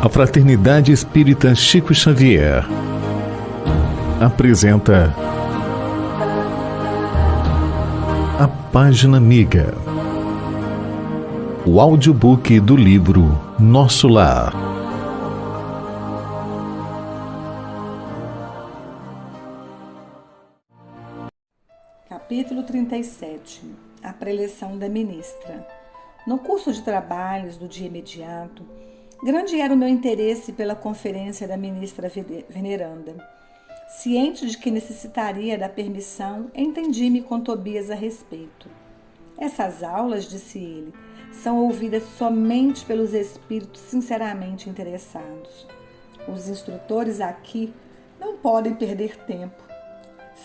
A Fraternidade Espírita Chico Xavier apresenta A Página Amiga, o audiobook do livro Nosso Lar. Capítulo 37. A preleção da ministra. No curso de trabalhos do dia imediato, grande era o meu interesse pela conferência da ministra veneranda. Ciente de que necessitaria da permissão, entendi-me com Tobias a respeito. Essas aulas, disse ele, são ouvidas somente pelos espíritos sinceramente interessados. Os instrutores aqui não podem perder tempo.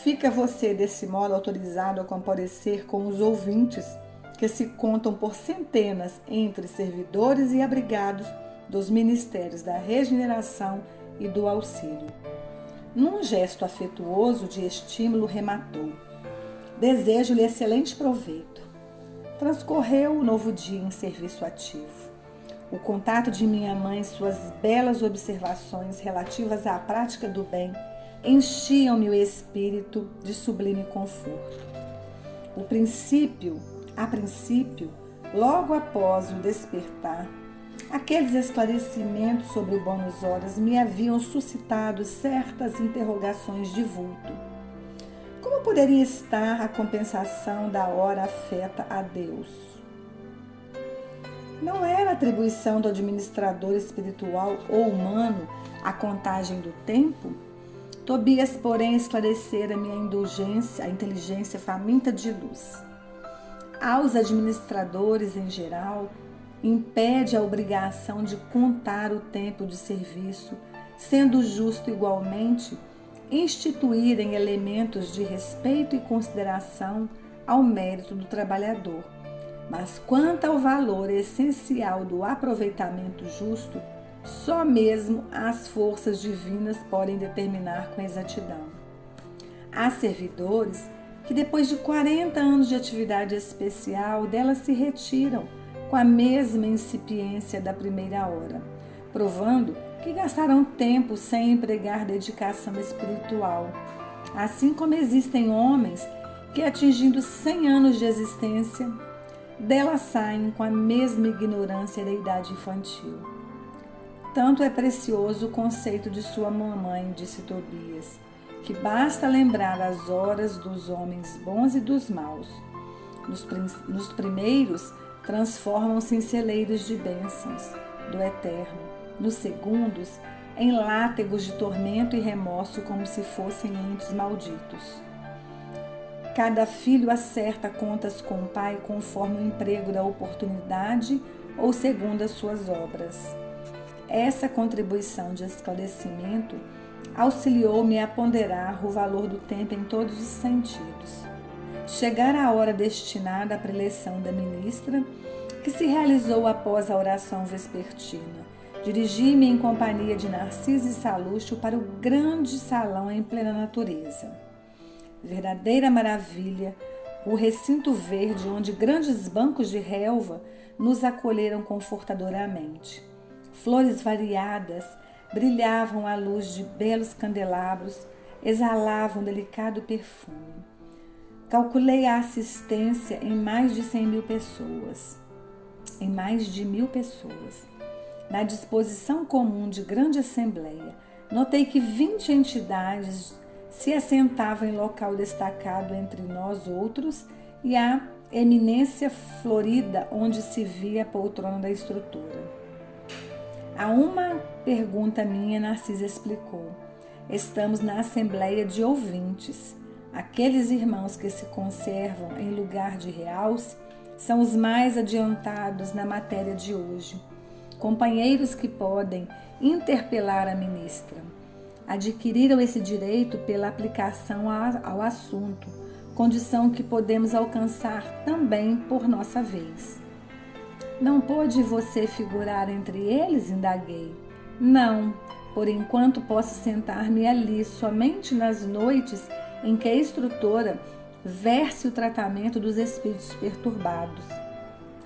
Fica você, desse modo, autorizado a comparecer com os ouvintes, que se contam por centenas entre servidores e abrigados dos ministérios da regeneração e do auxílio. Num gesto afetuoso de estímulo, rematou: desejo-lhe excelente proveito. Transcorreu o novo dia em serviço ativo. O contato de minha mãe e suas belas observações relativas à prática do bem enchiam-me o espírito de sublime conforto. A princípio, logo após o despertar, aqueles esclarecimentos sobre o bônus horas me haviam suscitado certas interrogações de vulto. Como poderia estar a compensação da hora afeta a Deus? Não era atribuição do administrador espiritual ou humano a contagem do tempo? Tobias, porém, esclarecera minha indulgência, a inteligência faminta de luz. Aos administradores, em geral, impede a obrigação de contar o tempo de serviço, sendo justo igualmente instituírem elementos de respeito e consideração ao mérito do trabalhador. Mas quanto ao valor essencial do aproveitamento justo, só mesmo as forças divinas podem determinar com exatidão. Há servidores que depois de 40 anos de atividade especial delas se retiram com a mesma incipiência da primeira hora, provando que gastaram tempo sem empregar dedicação espiritual. Assim como existem homens que, atingindo 100 anos de existência, delas saem com a mesma ignorância da idade infantil. Tanto é precioso o conceito de sua mamãe, disse Tobias, que basta lembrar as horas dos homens bons e dos maus. Nos primeiros, transformam-se em celeiros de bênçãos do eterno. Nos segundos, em látegos de tormento e remorso, como se fossem entes malditos. Cada filho acerta contas com o pai conforme o emprego da oportunidade ou segundo as suas obras. Essa contribuição de esclarecimento auxiliou-me a ponderar o valor do tempo em todos os sentidos. Chegara a hora destinada à preleção da ministra, que se realizou após a oração vespertina. Dirigi-me em companhia de Narciso e Salúcio para o grande salão em plena natureza. Verdadeira maravilha, o recinto verde onde grandes bancos de relva nos acolheram confortadoramente. Flores variadas brilhavam à luz de belos candelabros, exalavam delicado perfume. Calculei a assistência em mais de 100.000 pessoas. Na disposição comum de grande assembleia, notei que 20 entidades se assentavam em local destacado entre nós outros e a eminência florida onde se via a poltrona da instrutora. A uma pergunta minha, Narcisa explicou: estamos na assembleia de ouvintes. Aqueles irmãos que se conservam em lugar de realce são os mais adiantados na matéria de hoje, companheiros que podem interpelar a ministra. Adquiriram esse direito pela aplicação ao assunto, condição que podemos alcançar também por nossa vez. Não pôde você figurar entre eles? Indaguei. Não, por enquanto posso sentar-me ali somente nas noites em que a instrutora verse o tratamento dos espíritos perturbados.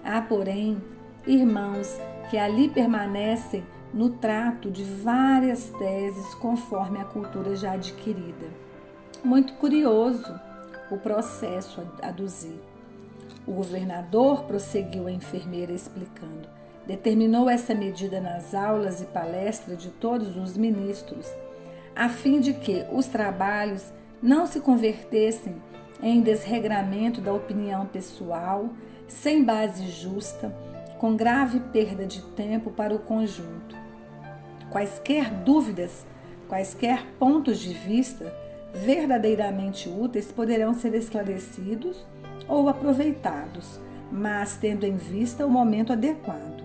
Há, porém, irmãos que ali permanecem no trato de várias teses conforme a cultura já adquirida. Muito curioso o processo a aduzir. O governador, prosseguiu a enfermeira explicando, determinou essa medida nas aulas e palestras de todos os ministros, a fim de que os trabalhos não se convertessem em desregramento da opinião pessoal, sem base justa, com grave perda de tempo para o conjunto. Quaisquer dúvidas, quaisquer pontos de vista verdadeiramente úteis poderão ser esclarecidos ou aproveitados, mas tendo em vista o momento adequado.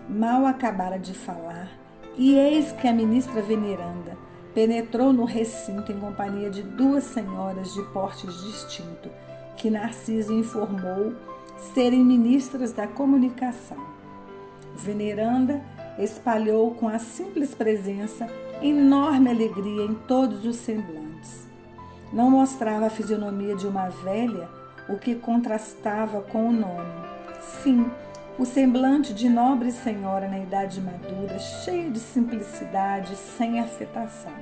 Mal acabara de falar, e eis que a ministra veneranda penetrou no recinto em companhia de duas senhoras de portes distinto, que Narciso informou serem ministras da comunicação. Veneranda espalhou com a simples presença enorme alegria em todos os semblantes. Não mostrava a fisionomia de uma velha, o que contrastava com o nome. Sim, o semblante de nobre senhora na idade madura, cheia de simplicidade, sem afetação.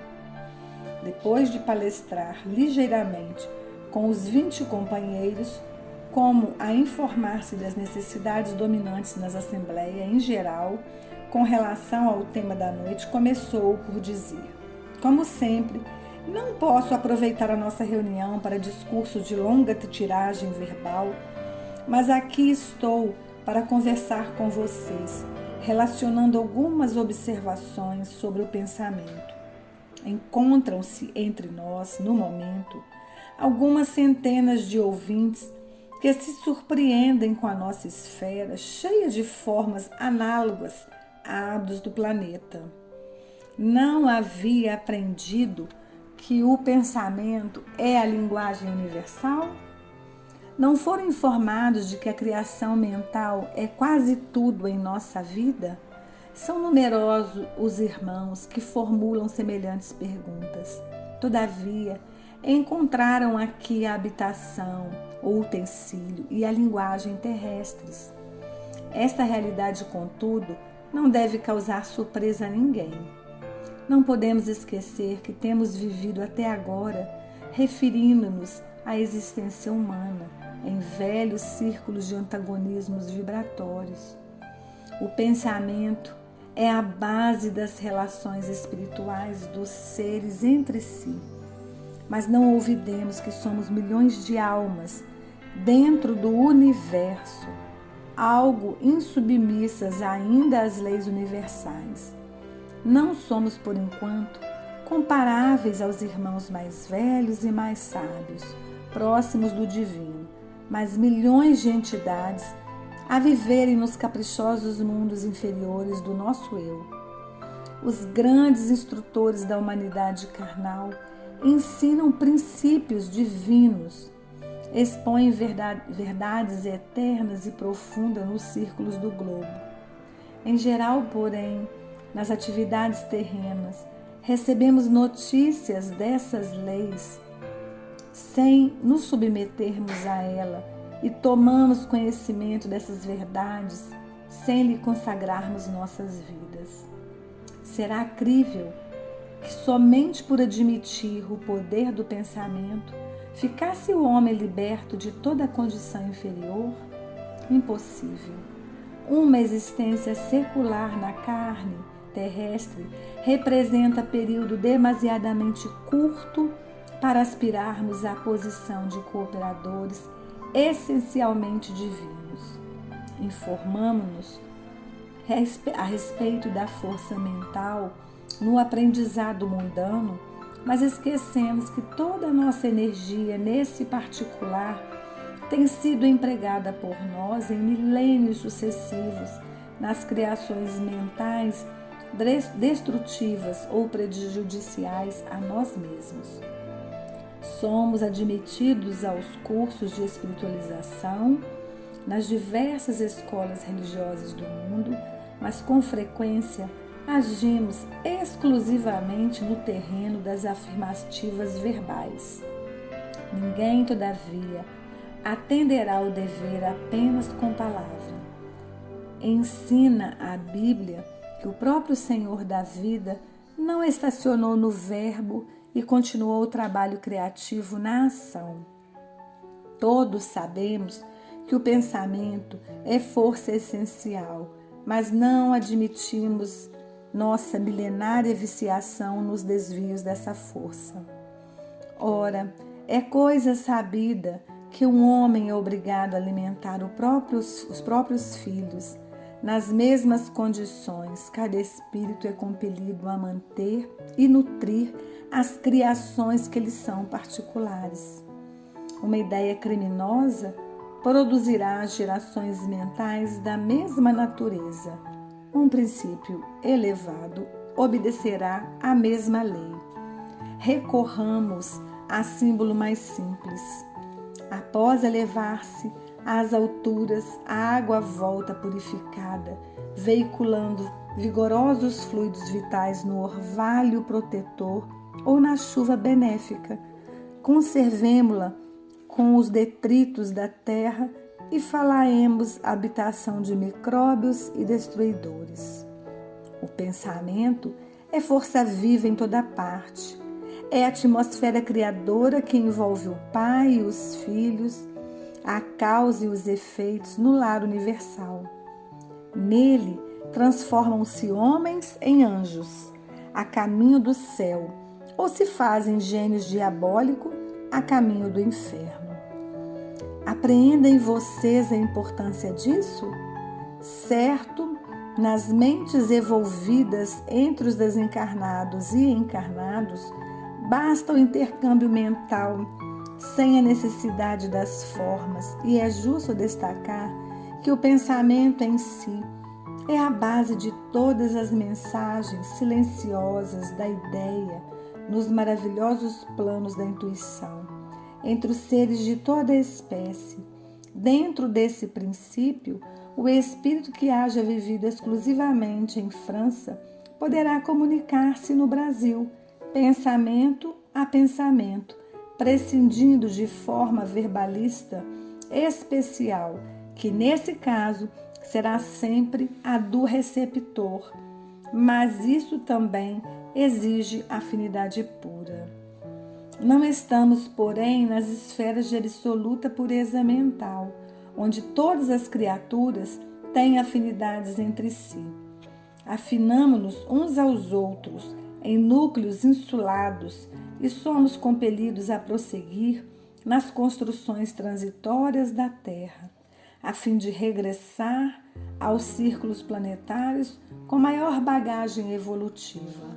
Depois de palestrar ligeiramente com os 20 companheiros, como a informar-se das necessidades dominantes nas assembleias em geral, com relação ao tema da noite, começou por dizer: como sempre, não posso aproveitar a nossa reunião para discursos de longa tiragem verbal, mas aqui estou para conversar com vocês, relacionando algumas observações sobre o pensamento. Encontram-se entre nós, no momento, algumas centenas de ouvintes que se surpreendem com a nossa esfera, cheia de formas análogas à dos do planeta. Não havia aprendido que o pensamento é a linguagem universal? Não foram informados de que a criação mental é quase tudo em nossa vida? São numerosos os irmãos que formulam semelhantes perguntas. Todavia, encontraram aqui a habitação, o utensílio e a linguagem terrestres. Esta realidade, contudo, não deve causar surpresa a ninguém. Não podemos esquecer que temos vivido até agora referindo-nos à existência humana em velhos círculos de antagonismos vibratórios. O pensamento é a base das relações espirituais dos seres entre si. Mas não olvidemos que somos milhões de almas dentro do universo, algo insubmissas ainda às leis universais. Não somos, por enquanto, comparáveis aos irmãos mais velhos e mais sábios, próximos do divino, mas milhões de entidades a viverem nos caprichosos mundos inferiores do nosso eu. Os grandes instrutores da humanidade carnal ensinam princípios divinos, expõem verdades eternas e profundas nos círculos do globo. Em geral, porém, nas atividades terrenas, recebemos notícias dessas leis sem nos submetermos a ela e tomamos conhecimento dessas verdades sem lhe consagrarmos nossas vidas. Será crível que somente por admitir o poder do pensamento ficasse o homem liberto de toda a condição inferior? Impossível. Uma existência secular na carne terrestre representa período demasiadamente curto para aspirarmos à posição de cooperadores essencialmente divinos. Informamo-nos a respeito da força mental no aprendizado mundano, mas esquecemos que toda a nossa energia nesse particular tem sido empregada por nós em milênios sucessivos nas criações mentais destrutivas ou prejudiciais a nós mesmos. Somos admitidos aos cursos de espiritualização nas diversas escolas religiosas do mundo, mas com frequência agimos exclusivamente no terreno das afirmativas verbais. Ninguém, todavia, atenderá ao dever apenas com palavra. Ensina a Bíblia que o próprio Senhor da vida não estacionou no verbo e continuou o trabalho criativo na ação. Todos sabemos que o pensamento é força essencial, mas não admitimos nossa milenária viciação nos desvios dessa força. Ora, é coisa sabida que um homem é obrigado a alimentar os próprios filhos nas mesmas condições. Cada espírito é compelido a manter e nutrir as criações que lhes são particulares. Uma ideia criminosa produzirá gerações mentais da mesma natureza. Um princípio elevado obedecerá à mesma lei. Recorramos a símbolo mais simples. Após elevar-se às alturas, a água volta purificada, veiculando vigorosos fluidos vitais no orvalho protetor ou na chuva benéfica. Conservemo-la com os detritos da terra e falaemos a habitação de micróbios e destruidores. O pensamento é força viva em toda parte. É a atmosfera criadora que envolve o Pai e os filhos, a causa e os efeitos no lar universal. Nele transformam-se homens em anjos, a caminho do céu, ou se fazem gênios diabólicos a caminho do inferno. Apreendem vocês a importância disso? Certo, nas mentes evolvidas entre os desencarnados e encarnados, basta o intercâmbio mental, sem a necessidade das formas, e é justo destacar que o pensamento em si é a base de todas as mensagens silenciosas da ideia nos maravilhosos planos da intuição, entre os seres de toda a espécie. Dentro desse princípio, o espírito que haja vivido exclusivamente em França poderá comunicar-se no Brasil, pensamento a pensamento, prescindindo de forma verbalista especial, que nesse caso será sempre a do receptor, mas isso também exige afinidade pura. Não estamos, porém, nas esferas de absoluta pureza mental, onde todas as criaturas têm afinidades entre si. Afinamo-nos uns aos outros em núcleos insulados e somos compelidos a prosseguir nas construções transitórias da Terra, a fim de regressar aos círculos planetários com maior bagagem evolutiva.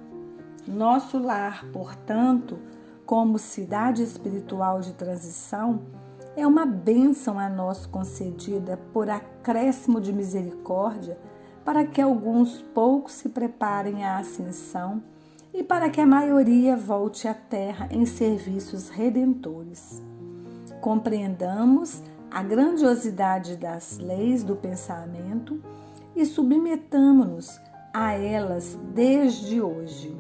Nosso lar, portanto, como cidade espiritual de transição, é uma bênção a nós concedida por acréscimo de misericórdia para que alguns poucos se preparem à ascensão e para que a maioria volte à Terra em serviços redentores. Compreendamos a grandiosidade das leis do pensamento e submetamo-nos a elas desde hoje.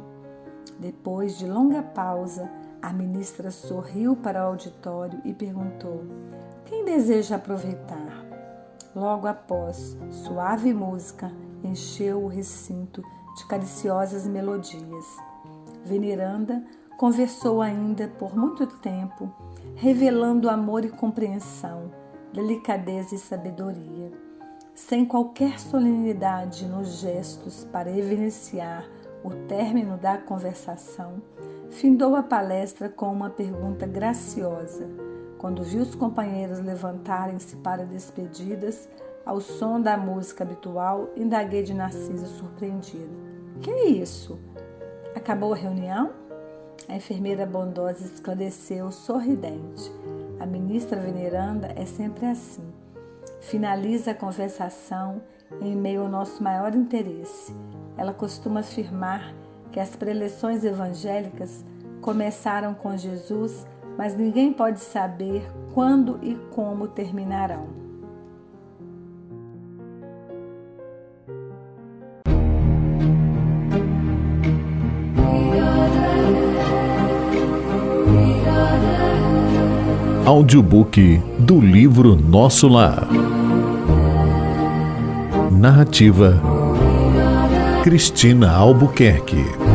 Depois de longa pausa, a ministra sorriu para o auditório e perguntou: quem deseja aproveitar? Logo após, suave música encheu o recinto de cariciosas melodias. Veneranda conversou ainda por muito tempo, revelando amor e compreensão, delicadeza e sabedoria, sem qualquer solenidade nos gestos para evidenciar o término da conversação. Findou a palestra com uma pergunta graciosa. Quando viu os companheiros levantarem-se para despedidas, ao som da música habitual, indaguei de Narciso surpreendido: que é isso? Acabou a reunião? A enfermeira bondosa esclareceu sorridente: a ministra Veneranda é sempre assim. Finaliza a conversação em meio ao nosso maior interesse. Ela costuma afirmar que as preleções evangélicas começaram com Jesus, mas ninguém pode saber quando e como terminarão. Audiobook do livro Nosso Lar. Narrativa Cristina Albuquerque.